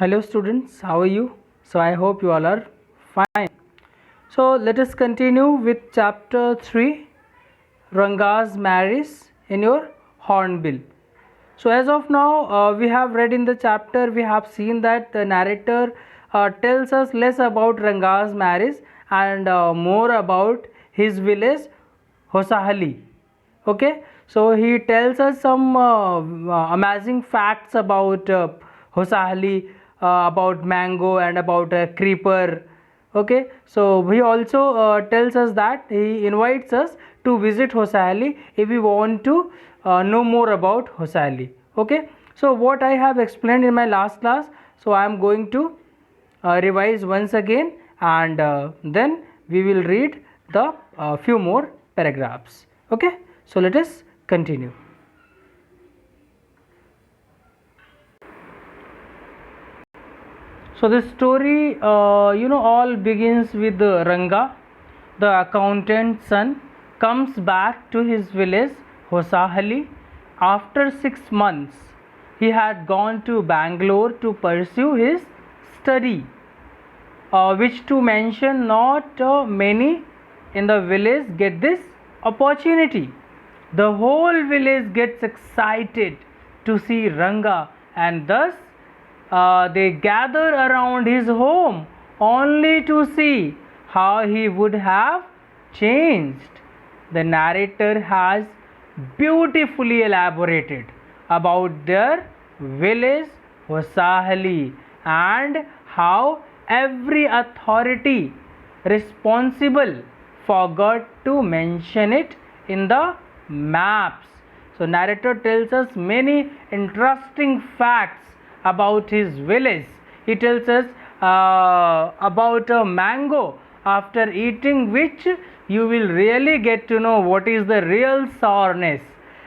Hello students, how are you? So I hope you all are fine. So let us continue with chapter 3, Ranga's marriage in your hornbill. So as of now, we have read in the chapter, we have seen that the narrator tells us less about Ranga's marriage and more about his village Hosahali. Okay, so he tells us some amazing facts about Hosahali, about mango and about creeper. Okay, so he also tells us that he invites us to visit Hosahali if we want to know more about Hosahali. Okay, so what I have explained in my last class, so I am going to revise once again, and then we will read the few more paragraphs. Okay, so let us continue. So the story all begins with Ranga, the accountant's son, comes back to his village Hosahali after 6 months. He had gone to Bangalore to pursue his study, which to mention not many in the village get this opportunity. The whole village gets excited to see Ranga, and thus they gather around his home only to see how he would have changed. The narrator has beautifully elaborated about their village Hosahali and how every authority responsible forgot to mention it in the maps. So narrator tells us many interesting facts about his village. He tells us about a mango, after eating which you will really get to know what is the real sourness.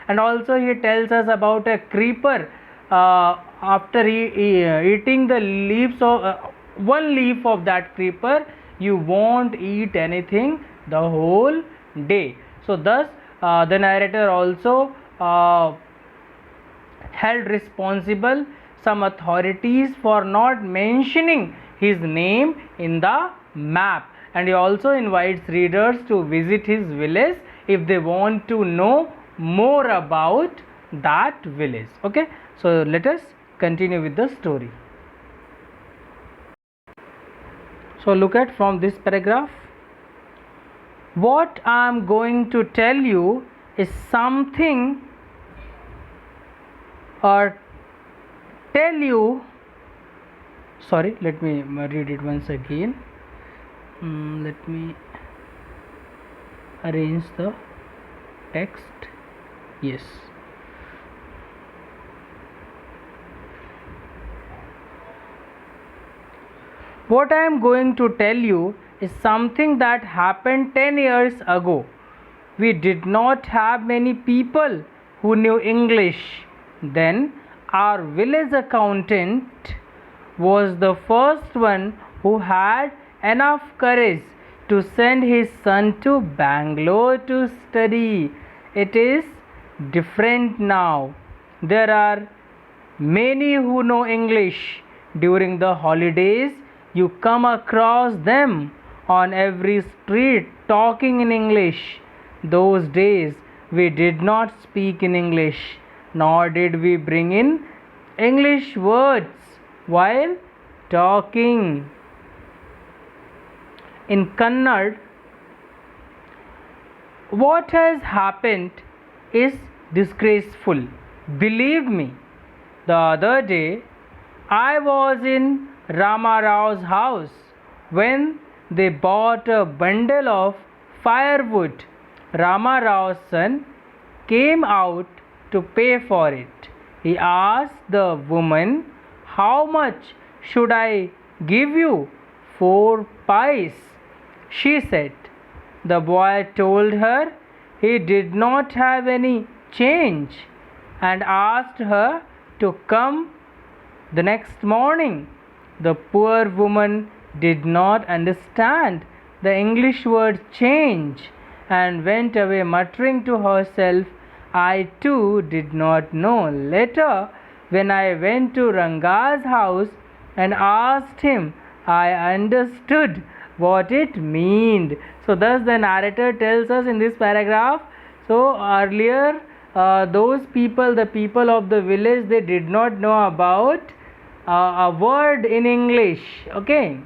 And also he tells us about a creeper. After eating the leaves of one leaf of that creeper, you won't eat anything the whole day. So thus the narrator also held responsible some authorities for not mentioning his name in the map, and he also invites readers to visit his village if they want to know more about that village. Okay, so let us continue with the story. So look at from this paragraph. What I am going to tell you is something or tell you, sorry, let me read it once again. Let me arrange the text. Yes. What I am going to tell you is something that happened 10 years ago. We did not have many people who knew English. Then our village accountant was the first one who had enough courage to send his son to Bangalore to study. It is different now. There are many who know English. During the holidays, you come across them on every street talking in English. Those days, we did not speak in English, nor did we bring in English words while talking. In Kannada, what has happened is disgraceful. Believe me, the other day I was in Rama Rao's house when they bought a bundle of firewood. Rama Rao's son came out to pay for it. He asked the woman, "How much should I give you?" "4 pies," she said. The boy told her he did not have any change and asked her to come the next morning. The poor woman did not understand the English word change and went away muttering to herself, "I too did not know." Later, when I went to Ranga's house, and asked him. I understood what it meant. So thus the narrator tells us in this paragraph. So earlier those people, the people of the village, they did not know about a word in English. Okay.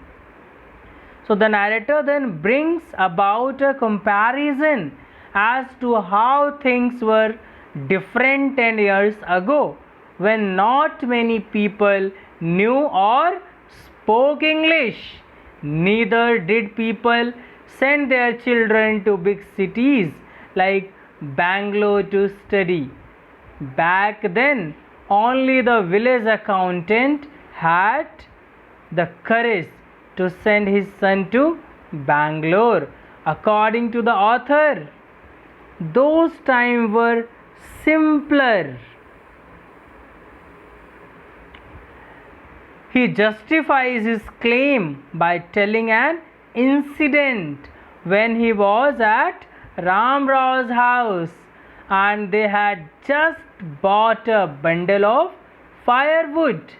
So the narrator then brings about a comparison as to how things were different 10 years ago, when not many people knew or spoke English. Neither did people send their children to big cities like Bangalore to study. Back then, only the village accountant had the courage to send his son to Bangalore. According to the author, those times were simpler. He justifies his claim by telling an incident when he was at Ram Rao's house and they had just bought a bundle of firewood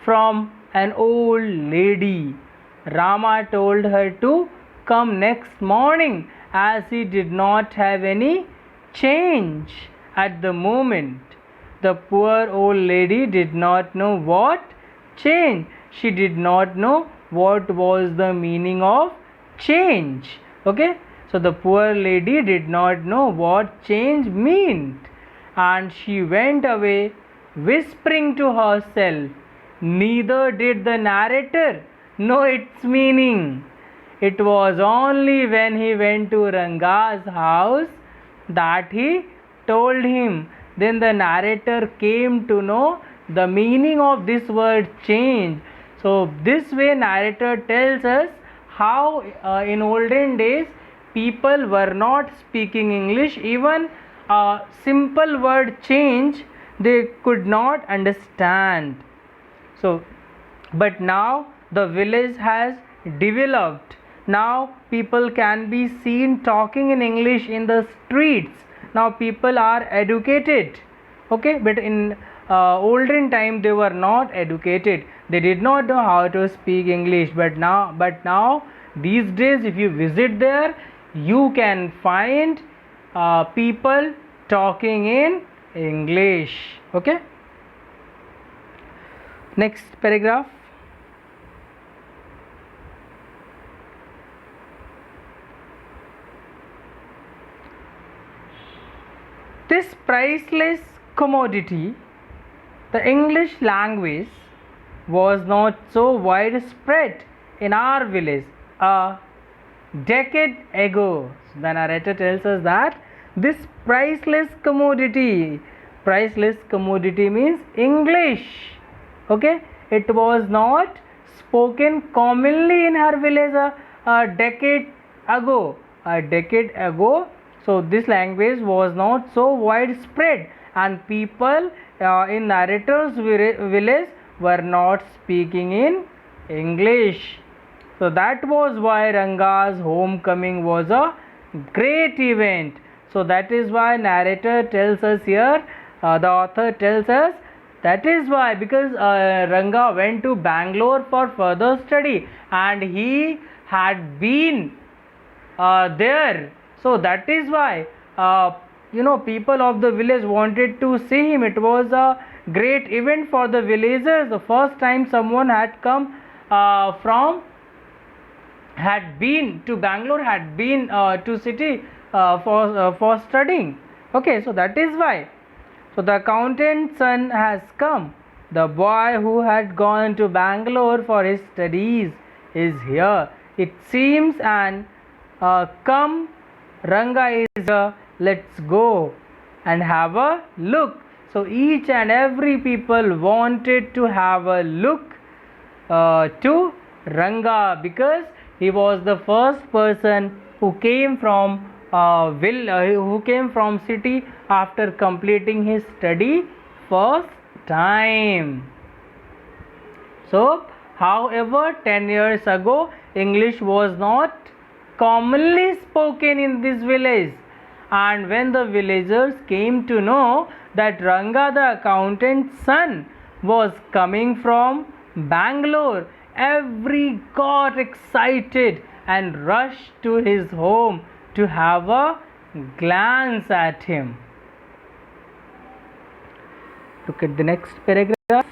from an old lady. Rama told her to come next morning as he did not have any change at the moment. The poor old lady did not know what change. She did not know what was the meaning of change. Okay, so the poor lady did not know what change meant, and she went away whispering to herself. Neither did the narrator know its meaning. It was only when he went to Ranga's house that he told him. Then the narrator came to know the meaning of this word change. So this way narrator tells us how in olden days people were not speaking English. Even a simple word change they could not understand. So but now the village has developed. Now people can be seen talking in English in the streets. Now people are educated. Okay, but in olden time they were not educated. They did not know how to speak English. But now these days, if you visit there, you can find people talking in English. Okay. Next paragraph. This priceless commodity, the English language, was not so widespread in our village a decade ago. So the narrator tells us that this priceless commodity means English. Okay, it was not spoken commonly in her village a decade ago. So this language was not so widespread, and people in narrator's village were not speaking in English. So that was why Ranga's homecoming was a great event. So that is why narrator tells us here, the author tells us, that is why, because Ranga went to Bangalore for further study and he had been there. So that is why people of the village wanted to see him. It was a great event for the villagers. The first time someone had come had been to Bangalore, had been to city for studying. Okay, so that is why. So the accountant's son has come. The boy who had gone to Bangalore for his studies is here. It seems, and come, Ranga is here. Let's go and have a look. So each and every people wanted to have a look to Ranga, because he was the first person who came from city after completing his study first time. So however, 10 years ago English was not commonly spoken in this village, and when the villagers came to know that Ranga the accountant's son was coming from Bangalore. Every got excited and rushed to his home to have a glance at him. Look at the next paragraph.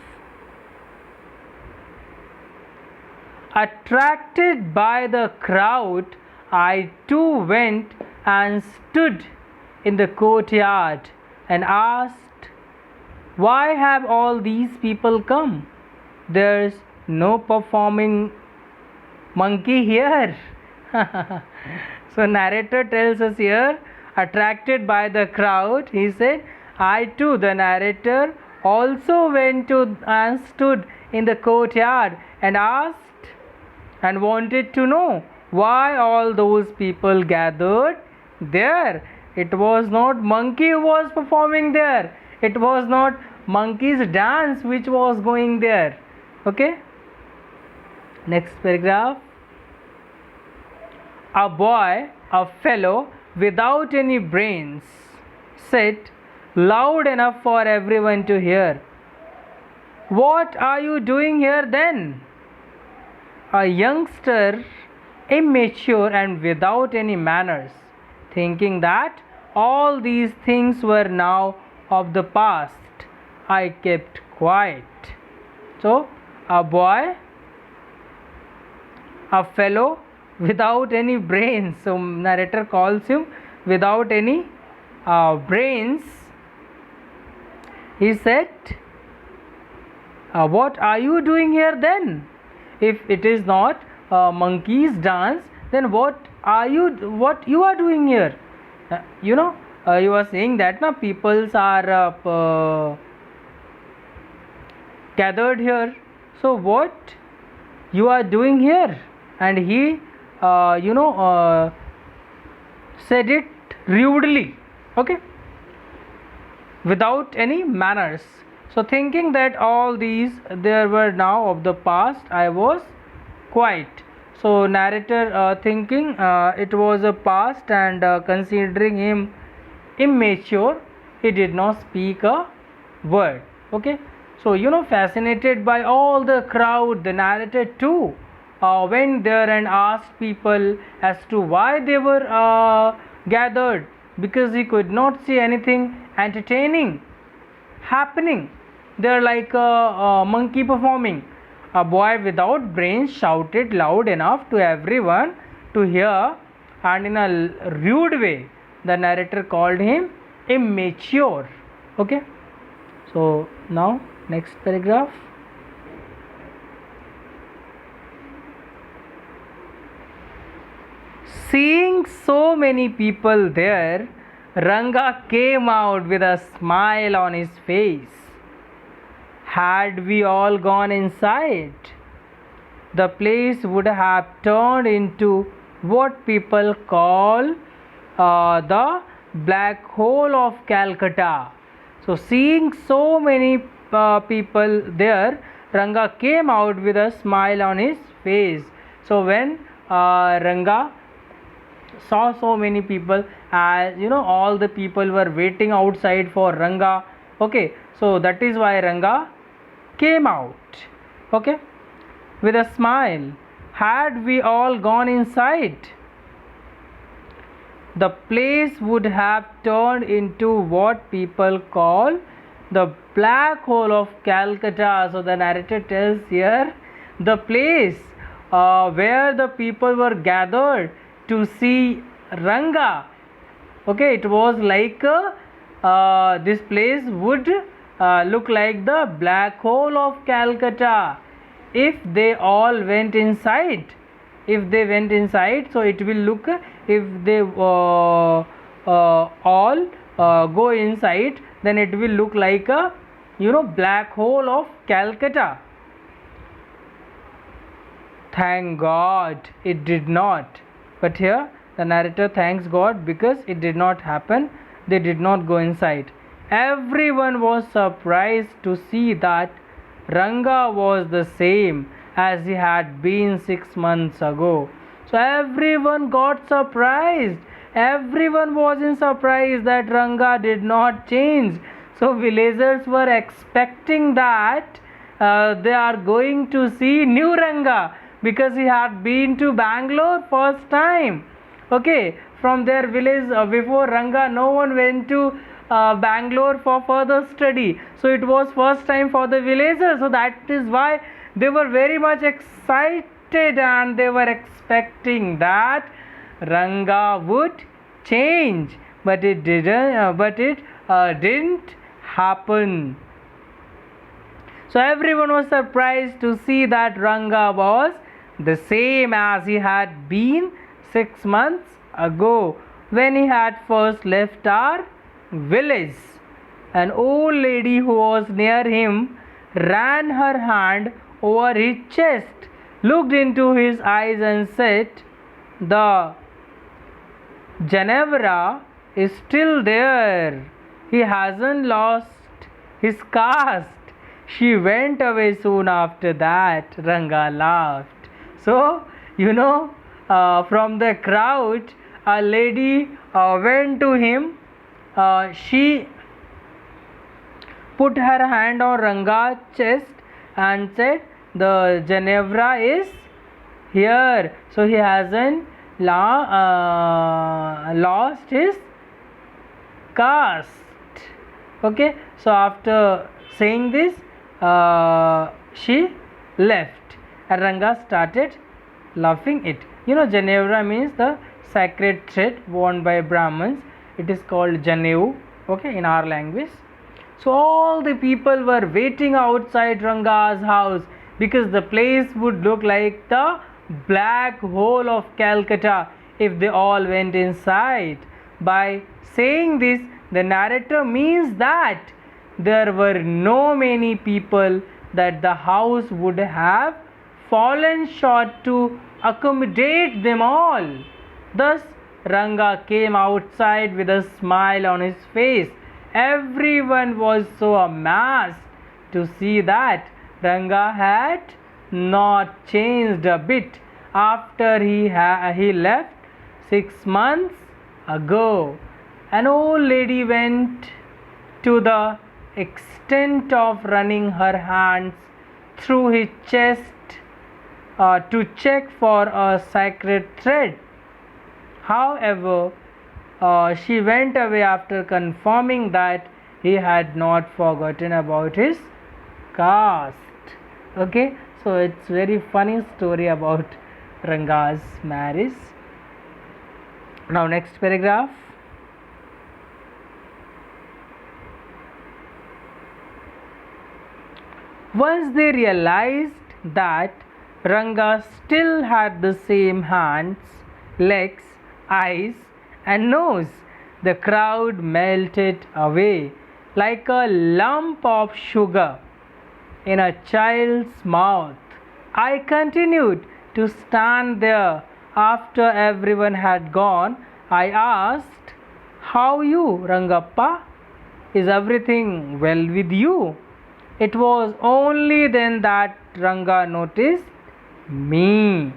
Attracted by the crowd, I too went and stood in the courtyard and asked, "Why have all these people come? There's no performing monkey here." So narrator tells us here, attracted by the crowd, he said, I too, the narrator, also went to and stood in the courtyard and asked and wanted to know why all those people gathered there. It was not monkey who was performing there. It was not monkey's dance which was going there. Okay. Next paragraph. A boy, a fellow without any brains, said loud enough for everyone to hear, "What are you doing here then?" A youngster, immature and without any manners, thinking that all these things were now of the past, I kept quiet. So, a boy, a fellow without any brains. So, narrator calls him without any brains. He said, "What are you doing here then? If it is not monkey's dance, then what you are doing here?" You are saying that now peoples are gathered here. So what you are doing here? And he said it rudely. Okay, without any manners. So thinking that all these there were now of the past, I was quiet. So narrator thinking it was a past and considering him immature, he did not speak a word. Okay, so fascinated by all the crowd, the narrator too went there and asked people as to why they were gathered, because he could not see anything entertaining happening. They're like a monkey performing. A boy without brains shouted loud enough to everyone to hear, and in a rude way, the narrator called him immature. Okay, so now next paragraph. Seeing so many people there, Ranga came out with a smile on his face. Had we all gone inside, the place would have turned into what people call the black hole of Calcutta. So seeing so many people there, Ranga came out with a smile on his face. So when Ranga saw so many people, as all the people were waiting outside for Ranga. Okay, so that is why Ranga came out, okay, with a smile. Had we all gone inside, the place would have turned into what people call the black hole of Calcutta. So the narrator tells here, the place where the people were gathered to see Ranga. Okay, it was like this place would look like the black hole of Calcutta if they all went inside. If they went inside, so it will look, if they all go inside, then it will look like a black hole of Calcutta. Thank God it did not. But here the narrator thanks God because it did not happen. They did not go inside. Everyone was surprised to see that Ranga was the same as he had been 6 months ago. So everyone got surprised. Everyone was in surprise that Ranga did not change. So villagers were expecting that they are going to see new Ranga, because he had been to Bangalore first time. Okay, from their village, before Ranga, no one went to Bangalore for further study. So it was first time for the villagers. So that is why they were very much excited, and they were expecting that Ranga would change, but it didn't. Didn't happen. So everyone was surprised to see that Ranga was the same as he had been 6 months ago when he had first left our village. An old lady who was near him ran her hand over his chest, looked into his eyes, and said, "The Ginevra is still there. He hasn't lost his caste. She went away soon after that." Ranga laughed. So, from the crowd, a lady went to him. She put her hand on Ranga's chest and said, "The Ginevra is here. So he hasn't lost his caste." Okay, so after saying this, she left, and Ranga started laughing it. Ginevra means the sacred thread worn by Brahmins. It is called Janevu, okay, in our language. So all the people were waiting outside Ranga's house, because the place would look like the black hole of Calcutta if they all went inside. By saying this, the narrator means that there were no many people, that the house would have fallen short to accommodate them all. Thus Ranga came outside with a smile on his face. Everyone was so amazed to see that Ranga had not changed a bit after he left 6 months ago. An old lady went to the extent of running her hands through his chest to check for a sacred thread. However, she went away after confirming that he had not forgotten about his caste. Okay, so it's very funny story about Ranga's marriage. Now next paragraph. Once they realized that Ranga still had the same hands, legs, eyes and nose, the crowd melted away like a lump of sugar in a child's mouth. I continued to stand there after everyone had gone. I asked, "How you, Rangappa? Is everything well with you?" It was only then that Ranga noticed me.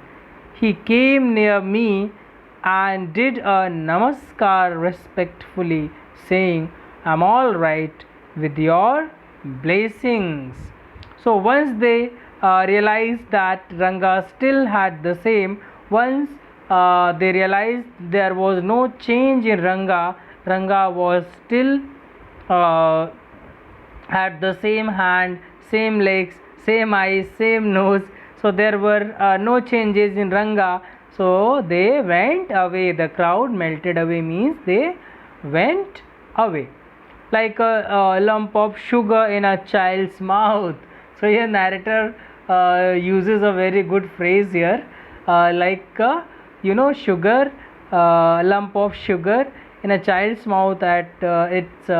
He came near me and did a namaskar respectfully, saying, "I'm all right with your blessings." So once they realized that Ranga still had the same, once they realized there was no change in Ranga, Ranga was still had the same hand, same legs, same eyes, same nose. So there were no changes in Ranga. So they went away. The crowd melted away means they went away. Like a lump of sugar in a child's mouth. So here narrator uses a very good phrase here. Sugar, lump of sugar in a child's mouth, at it's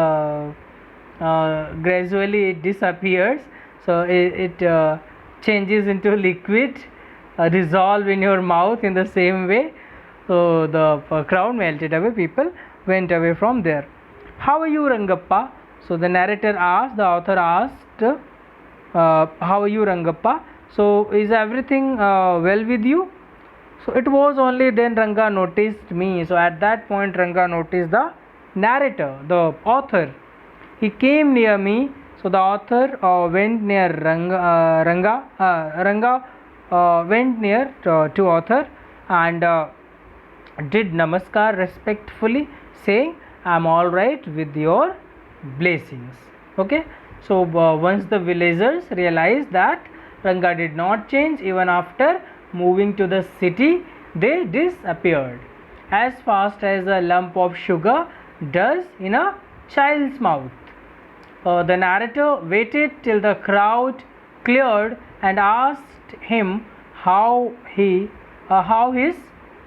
gradually it disappears. So it changes into liquid, dissolve in your mouth in the same way. So the crowd melted away, people went away from there. "How are you, Rangappa?" So the narrator asked, the author asked, "How are you, Rangappa? So is everything well with you?" So it was only then Ranga noticed me. So at that point Ranga noticed the narrator, the author. He came near me. So So the author went near Ranga went near to author and did namaskar respectfully, saying, "I'm all right with your blessings." Okay, so once the villagers realized that Ranga did not change even after moving to the city, they disappeared as fast as a lump of sugar does in a child's mouth. The narrator waited till the crowd cleared and asked him how his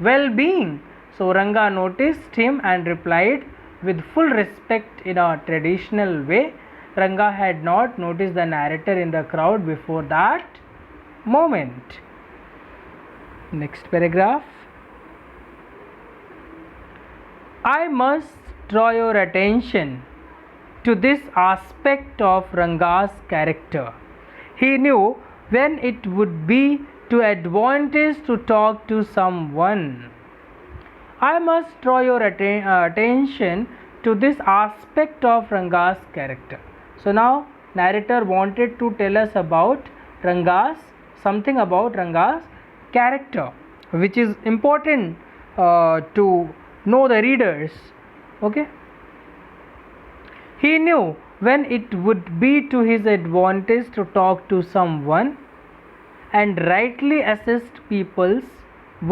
well-being. So Ranga noticed him and replied with full respect in a traditional way. Ranga had not noticed the narrator in the crowd before that moment. Next paragraph. I must draw your attention to this aspect of Ranga's character. He knew when it would be to advantage to talk to someone. I must draw your attention to this aspect of Ranga's character. So now narrator wanted to tell us about something about Ranga's character, which is important to know the readers. Okay. He knew when it would be to his advantage to talk to someone and rightly assessed people's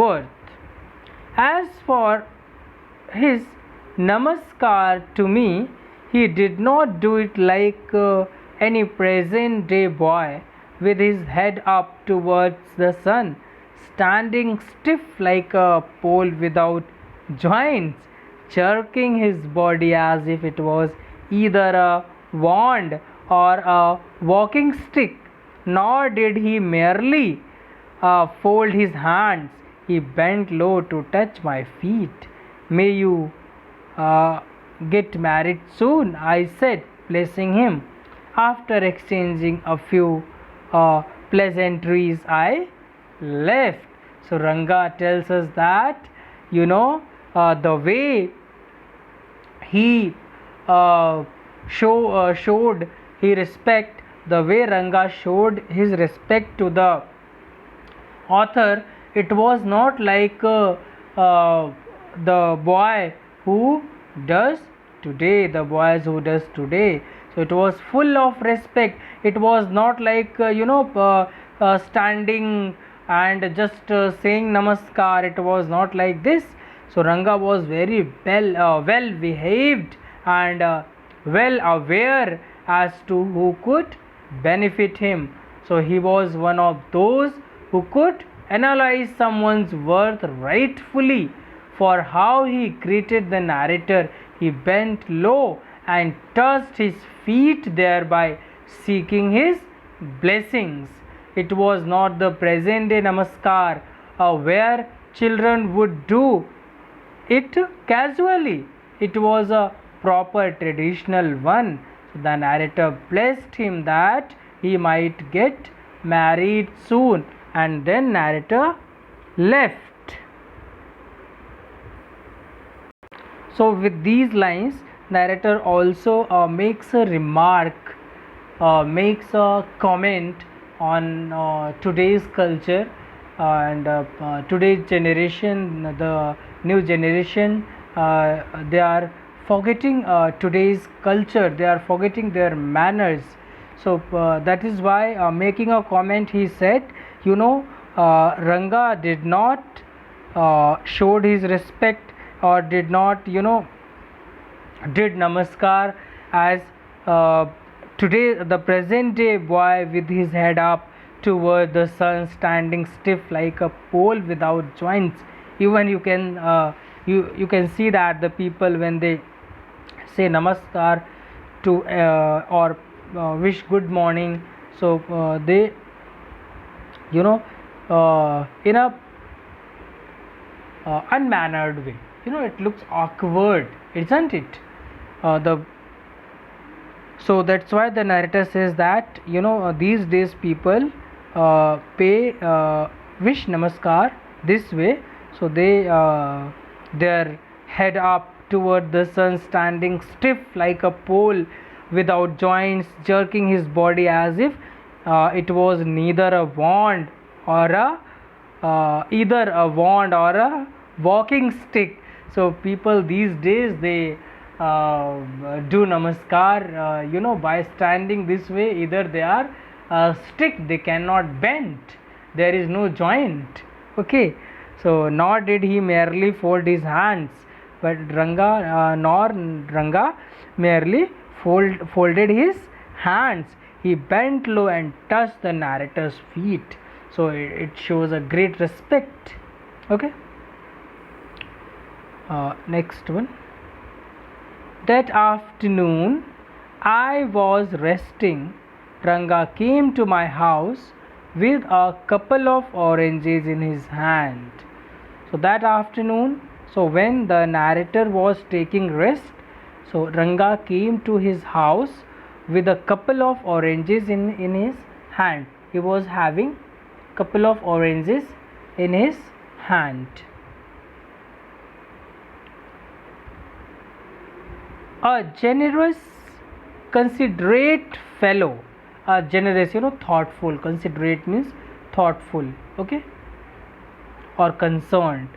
worth. As for his namaskar to me, he did not do it like any present day boy with his head up towards the sun, standing stiff like a pole without joints, jerking his body as if it was either a wand or a walking stick. Nor did he merely fold his hands. He bent low to touch my feet. "May you get married soon," I said, blessing him. After exchanging a few pleasantries, I left. So Ranga tells us that, the way he showed his respect, the way Ranga showed his respect to the author, it was not like the boy who does today, the boys who does today. So it was full of respect. It was not like standing and just saying namaskar. It was not like this. So Ranga was very well behaved and well aware as to who could benefit him. So he was one of those who could analyze someone's worth rightfully. For how he greeted the narrator, he bent low and touched his feet, thereby seeking his blessings. It was not the present day namaskar where children would do it casually. It was a proper traditional one. So the narrator blessed him that he might get married soon, and then narrator left. So with these lines, narrator also makes a remark, makes a comment on today's culture and today's generation, the new generation. They are forgetting today's culture, they are forgetting their manners. So that is why making a comment, he said, Ranga did not showed his respect or did not did namaskar as today the present day boy with his head up toward the sun, standing stiff like a pole without joints. Even you can you can see that the people, when they say namaskar to or wish good morning, so they in a unmannered way, it looks awkward, isn't it? So that's why the narrator says that these days people pay wish namaskar this way. So they their head up toward the sun, standing stiff like a pole without joints, jerking his body as if it was neither a wand or a either a wand or a walking stick. So people these days, they do namaskar, by standing this way. Either they are stick, they cannot bend, there is no joint. Okay, so nor did he merely fold his hands, but nor Ranga merely folded his hands. He bent low and touched the narrator's feet. So it shows a great respect. Okay, next one. That afternoon I was resting. Ranga came to my house with a couple of oranges in his hand. So that afternoon, so when the narrator was taking rest, so Ranga came to his house with a couple of oranges in his hand. He was having couple of oranges in his hand. A generous, considerate fellow. A generous, thoughtful. Considerate means thoughtful. Okay, or concerned.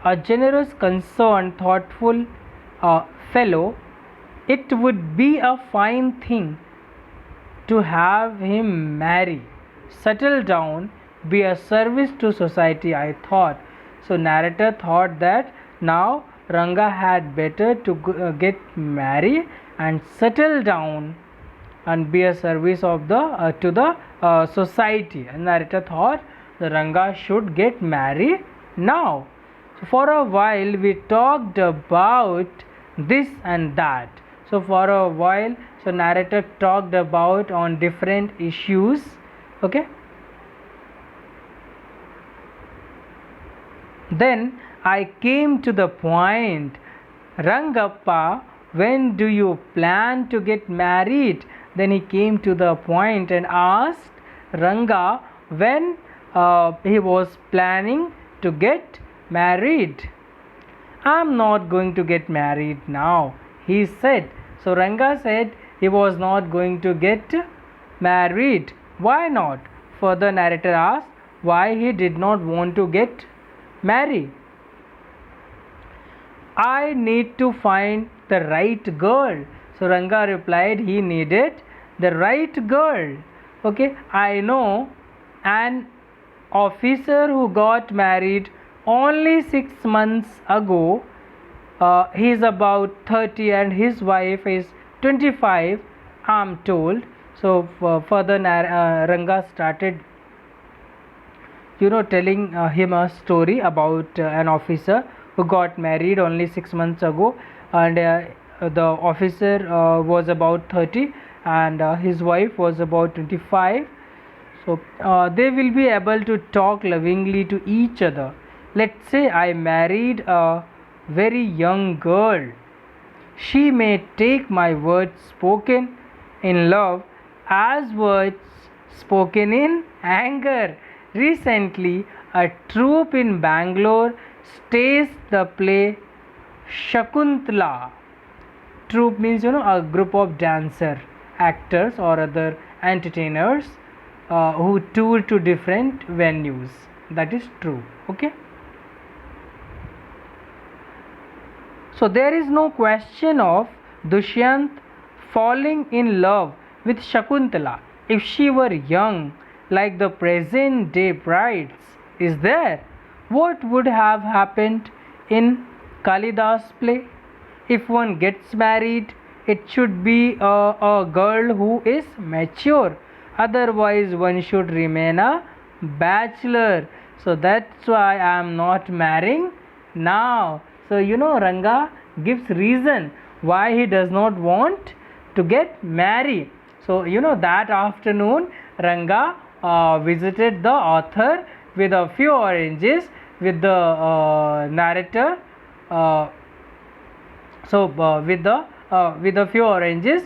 A generous, concerned, thoughtful fellow. It would be a fine thing to have him marry, settle down, be a service to society, I thought. So narrator thought that now Ranga had better to get married and settle down and be a service of the to the society. And narrator thought the Ranga should get married now. So for a while we talked about this and that. So for a while, so narrator talked about on different issues. Okay, then I came to the point. Rangappa, when do you plan to get married? Then he came to the point and asked Ranga when he was planning to get married. I am not going to get married now, he said. So Ranga said he was not going to get married. Why not? Further narrator asked why he did not want to get married. I need to find the right girl. So Ranga replied he needed the right girl. Okay, I know an officer who got married only 6 months ago. He is about 30 and his wife is 25, I am told. So further Ranga started telling him a story about an officer who got married only 6 months ago, and the officer was about 30 and his wife was about 25. So they will be able to talk lovingly to each other. Let's say I married a very young girl. She may take my words spoken in love as words spoken in anger. Recently, a troupe in Bangalore staged the play Shakuntala. Troupe means a group of dancer, actors or other entertainers who tour to different venues. That is true. Okay. So there is no question of Dushyant falling in love with Shakuntala if she were young like the present day brides. Is there? What would have happened in Kalidas play? If one gets married, it should be a girl who is mature. Otherwise, one should remain a bachelor. So that's why I am not marrying now. So Ranga gives reason why he does not want to get married. So that afternoon Ranga visited the author with a few oranges with the narrator. With a few oranges,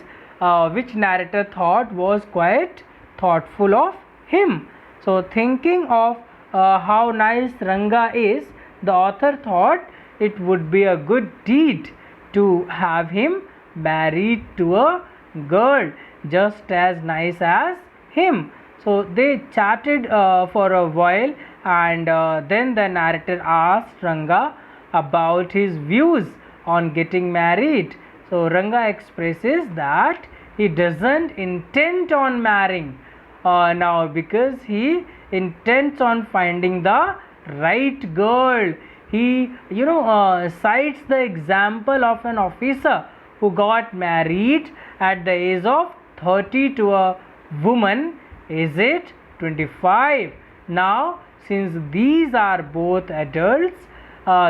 which narrator thought was quite thoughtful of him. So thinking of how nice Ranga is, the author thought it would be a good deed to have him married to a girl just as nice as him. So they chatted for a while, and then the narrator asked Ranga about his views on getting married. So Ranga expresses that he doesn't intend on marrying now, because he intends on finding the right girl. He cites the example of an officer who got married at the age of 30 to a woman is it 25. Now since these are both adults,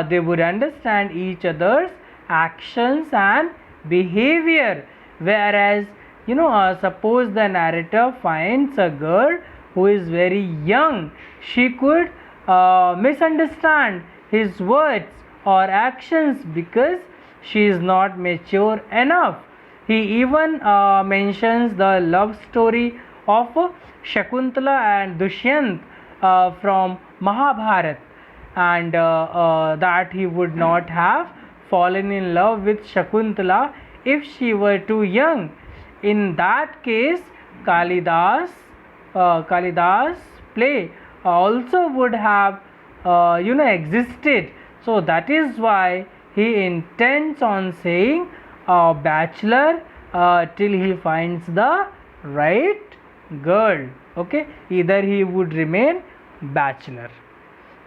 they would understand each other's actions and behavior. Whereas suppose the narrator finds a girl who is very young, she could misunderstand his words or actions because she is not mature enough. He even mentions the love story of Shakuntala and Dushyant from Mahabharata, and that he would not have fallen in love with Shakuntala if she were too young. In that case, Kalidas play also would have existed. So that is why he intends on saying bachelor till he finds the right girl. Okay, either he would remain bachelor.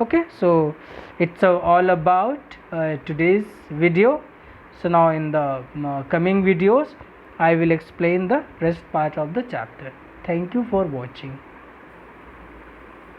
Okay, so it's all about today's video. So now in the coming videos I will explain the rest part of the chapter. Thank you for watching.